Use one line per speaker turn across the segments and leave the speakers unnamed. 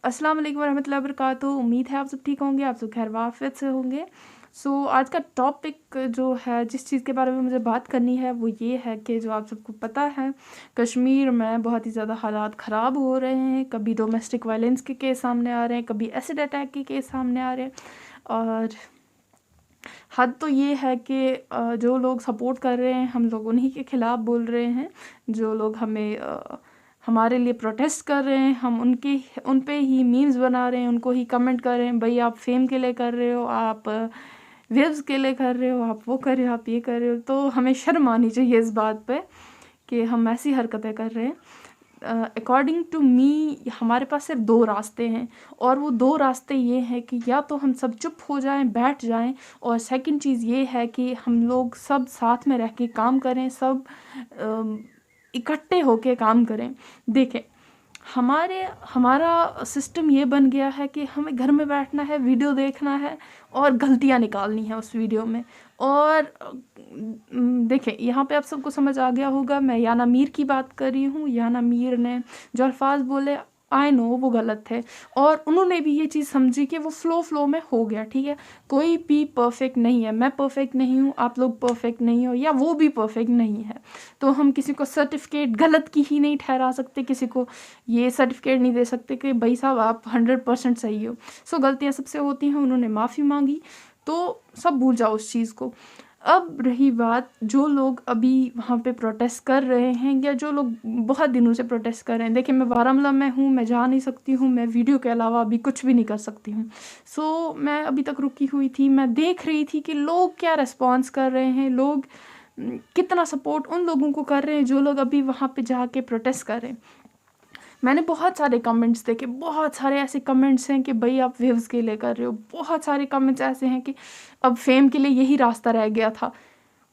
अस्सलाम वालेकुम रहमतुल्लाहि वबरकातुहू। उम्मीद है आप सब ठीक होंगे, आप सब खैर वाफियत से होंगे। आज का टॉपिक जो है, जिस चीज़ के बारे में मुझे बात करनी है वो ये है कि जो आप सबको पता है, कश्मीर में बहुत ही ज़्यादा हालात ख़राब हो रहे हैं। कभी डोमेस्टिक वायलेंस के केस सामने आ रहे हैं, कभी एसिड अटैक के केस सामने आ रहे हैं। और हद तो ये है कि जो लोग सपोर्ट कर रहे हैं, हम लोग उन्हीं के ख़िलाफ़ बोल रहे हैं। जो लोग हमारे लिए प्रोटेस्ट कर रहे हैं, हम उन पे ही मीम्स बना रहे हैं, उनको ही कमेंट कर रहे हैं, भाई आप फेम के लिए कर रहे हो, आप व्यूज़ के लिए कर रहे हो, आप वो कर रहे हो, आप ये कर रहे हो। तो हमें शर्म आनी चाहिए इस बात पे कि हम ऐसी हरकतें कर रहे हैं। अकॉर्डिंग टू मी हमारे पास सिर्फ 2 रास्ते हैं, और वो 2 रास्ते ये हैं कि या तो हम सब चुप हो जाएं, बैठ जाएं, और सेकंड चीज़ ये है कि हम लोग सब साथ में रह के काम करें, सब इकट्ठे होके काम करें। देखें, हमारा सिस्टम ये बन गया है कि हमें घर में बैठना है, वीडियो देखना है और गलतियाँ निकालनी है उस वीडियो में। और देखें, यहाँ पे आप सबको समझ आ गया होगा, मैं याना मीर की बात कर रही हूँ। याना मीर ने जो अल्फाज बोले, आई नो वो गलत थे, और उन्होंने भी ये चीज़ समझी कि वो फ्लो में हो गया। ठीक है, कोई भी परफेक्ट नहीं है, मैं परफेक्ट नहीं हूँ, आप लोग परफेक्ट नहीं हो, या वो भी परफेक्ट नहीं है। तो हम किसी को सर्टिफिकेट गलत की ही नहीं ठहरा सकते, किसी को ये सर्टिफिकेट नहीं दे सकते कि भाई साहब आप 100% सही हो। गलतियाँ सबसे होती हैं, उन्होंने माफ़ी मांगी, तो सब भूल जाओ उस चीज़ को। अब रही बात, जो लोग अभी वहाँ पे प्रोटेस्ट कर रहे हैं, या जो लोग बहुत दिनों से प्रोटेस्ट कर रहे हैं। देखिए, मैं बारामूला में हूँ, मैं जा नहीं सकती हूँ, मैं वीडियो के अलावा अभी कुछ भी नहीं कर सकती हूँ। मैं अभी तक रुकी हुई थी, मैं देख रही थी कि लोग क्या रिस्पॉन्स कर रहे हैं, लोग कितना सपोर्ट उन लोगों को कर रहे हैं जो लोग अभी वहाँ पे जाके प्रोटेस्ट कर रहे हैं। मैंने बहुत सारे कमेंट्स देखे, बहुत सारे ऐसे कमेंट्स हैं कि भाई आप व्यूज़ के लिए कर रहे हो, बहुत सारे कमेंट्स ऐसे हैं कि अब फेम के लिए यही रास्ता रह गया था।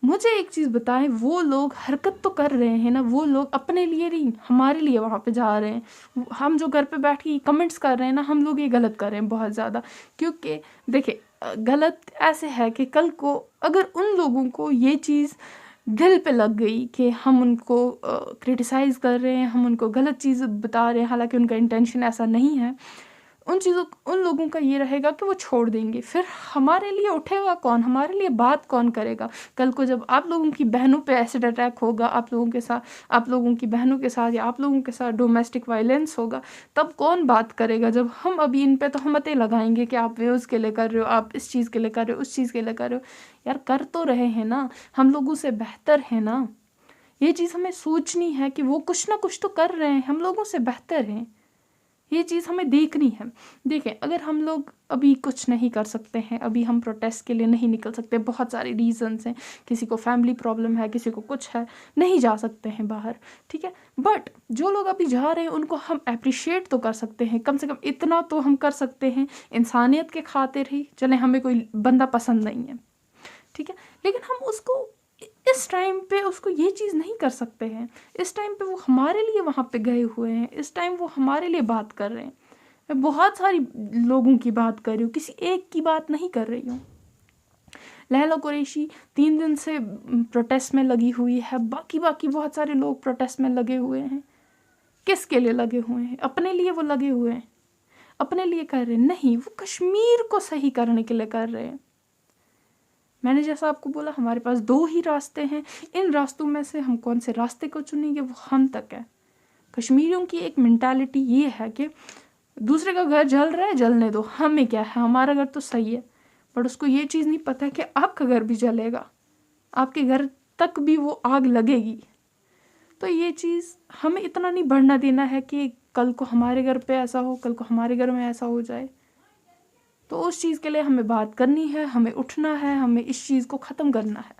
मुझे एक चीज़ बताएं, वो लोग हरकत तो कर रहे हैं ना, वो लोग अपने लिए नहीं, हमारे लिए वहाँ पे जा रहे हैं। हम जो घर पे बैठ के कमेंट्स कर रहे हैं ना, हम लोग ये गलत कर रहे हैं बहुत ज़्यादा। क्योंकि देखिए, गलत ऐसे है कि कल को अगर उन लोगों को ये चीज़ दिल पे लग गई कि हम उनको क्रिटिसाइज़ कर रहे हैं, हम उनको गलत चीज़ बता रहे हैं, हालांकि उनका इंटेंशन ऐसा नहीं है, उन लोगों का ये रहेगा कि वो छोड़ देंगे। फिर हमारे लिए उठेगा कौन, हमारे लिए बात कौन करेगा? कल को जब आप लोगों की बहनों पे एसिड अटैक होगा, आप लोगों की बहनों के साथ, या आप लोगों के साथ डोमेस्टिक वायलेंस होगा, तब कौन बात करेगा? जब हम अभी इन पे तोहमतें लगाएंगे कि आप व्यूज़ के लिए कर रहे हो, आप इस चीज़ के लिए कर रहे हो, उस चीज़ के लिए कर रहे हो। यार, कर तो रहे हैं ना, हम लोगों से बेहतर है ना। ये चीज़ हमें सोचनी है कि वो कुछ ना कुछ तो कर रहे हैं, हम लोगों से बेहतर हैं। ये चीज़ हमें देखनी है। देखें, अगर हम लोग अभी कुछ नहीं कर सकते हैं, अभी हम प्रोटेस्ट के लिए नहीं निकल सकते, बहुत सारे रीज़न्स हैं, किसी को फैमिली प्रॉब्लम है, किसी को कुछ है, नहीं जा सकते हैं बाहर, ठीक है। बट जो लोग अभी जा रहे हैं उनको हम अप्रिशिएट तो कर सकते हैं, कम से कम इतना तो हम कर सकते हैं, इंसानियत के खातिर ही। चले, हमें कोई बंदा पसंद नहीं है, ठीक है, लेकिन हम उसको इस टाइम पे उसको ये चीज़ नहीं कर सकते हैं। इस टाइम पे वो हमारे लिए वहाँ पे गए हुए हैं, इस टाइम वो हमारे लिए बात कर रहे हैं। मैं बहुत सारी लोगों की बात कर रही हूँ, किसी एक की बात नहीं कर रही हूँ। लैला कुरैशी 3 दिन से प्रोटेस्ट में लगी हुई है, बाकी बहुत सारे लोग प्रोटेस्ट में लगे हुए हैं। किसके लिए लगे हुए हैं? अपने लिए वो लगे हुए हैं, अपने लिए कर रहे हैं नहीं, वो कश्मीर को सही करने के लिए कर रहे हैं। मैंने जैसा आपको बोला, हमारे पास 2 ही रास्ते हैं, इन रास्तों में से हम कौन से रास्ते को चुनेंगे वो हम तक है। कश्मीरियों की एक मेंटालिटी ये है कि दूसरे का घर जल रहा है, जलने दो, हमें क्या है, हमारा घर तो सही है। बट उसको ये चीज़ नहीं पता कि आपका घर भी जलेगा, आपके घर तक भी वो आग लगेगी। तो ये चीज़ हमें इतना नहीं बढ़ना देना है कि कल को हमारे घर पे ऐसा हो, कल को हमारे घर में ऐसा हो जाए। तो उस चीज़ के लिए हमें बात करनी है, हमें उठना है, हमें इस चीज़ को ख़त्म करना है।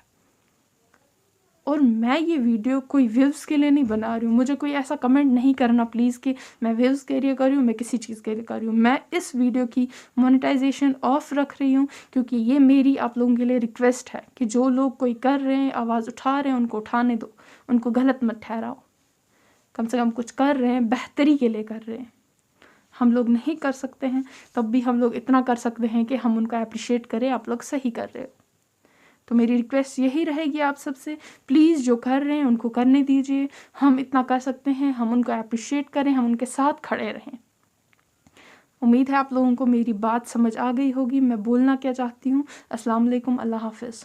और मैं ये वीडियो कोई व्यूज़ के लिए नहीं बना रही हूँ, मुझे कोई ऐसा कमेंट नहीं करना प्लीज़ कि मैं व्यूज़ के लिए कर रही हूँ, मैं किसी चीज़ के लिए कर रही हूँ। मैं इस वीडियो की मोनेटाइजेशन ऑफ रख रही हूँ, क्योंकि ये मेरी आप लोगों के लिए रिक्वेस्ट है कि जो लोग कोई कर रहे हैं, आवाज़ उठा रहे हैं, उनको उठाने दो, उनको गलत मत ठहराओ। कम से कम कुछ कर रहे हैं, बेहतरी के लिए कर रहे हैं। हम लोग नहीं कर सकते हैं, तब भी हम लोग इतना कर सकते हैं कि हम उनका अप्रिशिएट करें, आप लोग सही कर रहे हो। तो मेरी रिक्वेस्ट यही रहेगी आप सबसे, प्लीज़ जो कर रहे हैं उनको करने दीजिए। हम इतना कर सकते हैं, हम उनको अप्रिशिएट करें, हम उनके साथ खड़े रहें। उम्मीद है आप लोगों को मेरी बात समझ आ गई होगी, मैं बोलना क्या चाहती हूँ। अस्सलाम वालेकुम, अल्लाह हाफ़िज़।